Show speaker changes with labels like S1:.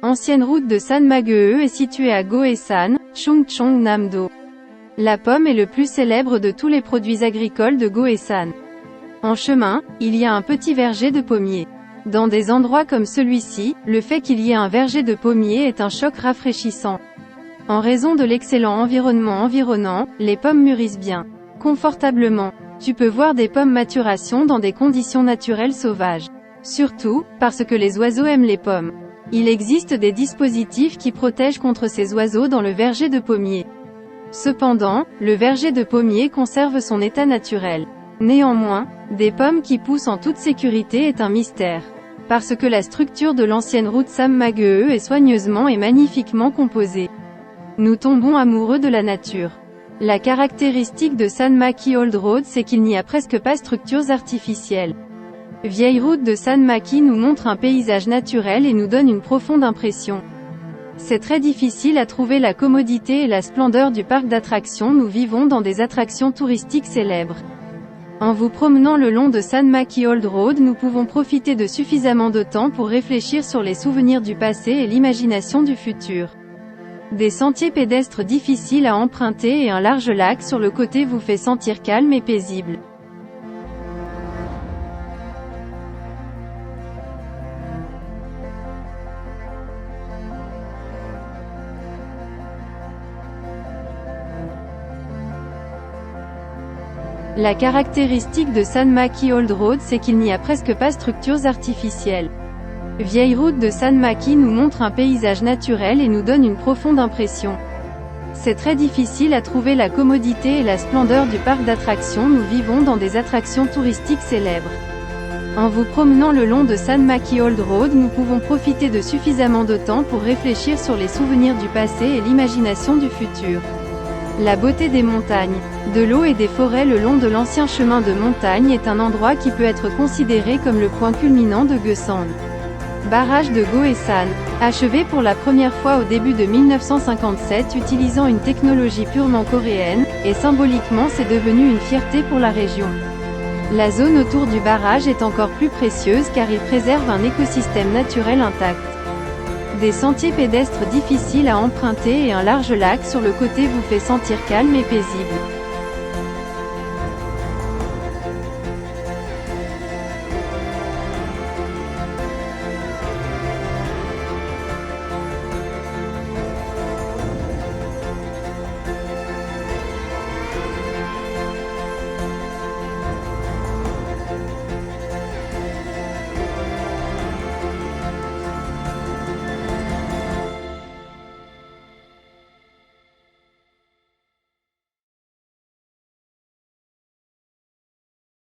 S1: Ancienne route de Sanmageue est située à Goesan, Chungcheongnam-do. La pomme est le plus célèbre de tous les produits agricoles de Goesan. En chemin, il y a un petit verger de pommiers. Dans des endroits comme celui-ci, le fait qu'il y ait un verger de pommiers est un choc rafraîchissant. En raison de l'excellent environnement environnant, les pommes mûrissent bien, confortablement. Tu peux voir des pommes maturation dans des conditions naturelles sauvages. Surtout, parce que les oiseaux aiment les pommes. Il existe des dispositifs qui protègent contre ces oiseaux dans le verger de pommiers. Cependant, le verger de pommiers conserve son état naturel. Néanmoins, des pommes qui poussent en toute sécurité est un mystère. Parce que la structure de l'ancienne route Sanmageue est soigneusement et magnifiquement composée. Nous tombons amoureux de la nature. La caractéristique de Sanmaki Old Road c'est qu'il n'y a presque pas structures artificielles. Vieille route de Sanmaki nous montre un paysage naturel et nous donne une profonde impression. C'est très difficile à trouver la commodité et la splendeur du parc d'attractions. Nous vivons dans des attractions touristiques célèbres. En vous promenant le long de Sanmaki Old Road nous pouvons profiter de suffisamment de temps pour réfléchir sur les souvenirs du passé et l'imagination du futur. Des sentiers pédestres difficiles à emprunter et un large lac sur le côté vous fait sentir calme et paisible. La caractéristique de Sanmaki Old Road c'est qu'il n'y a presque pas structures artificielles. Vieille route de Sanmaki nous montre un paysage naturel et nous donne une profonde impression. C'est très difficile à trouver la commodité et la splendeur du parc d'attractions. Nous vivons dans des attractions touristiques célèbres. En vous promenant le long de Sanmaki Old Road nous pouvons profiter de suffisamment de temps pour réfléchir sur les souvenirs du passé et l'imagination du futur. La beauté des montagnes, de l'eau et des forêts le long de l'ancien chemin de montagne est un endroit qui peut être considéré comme le point culminant de Goesan. Barrage de Goesan, achevé pour la première fois au début de 1957 utilisant une technologie purement coréenne, et symboliquement c'est devenu une fierté pour la région. La zone autour du barrage est encore plus précieuse car il préserve un écosystème naturel intact. Des sentiers pédestres difficiles à emprunter et un large lac sur le côté vous fait sentir calme et paisible.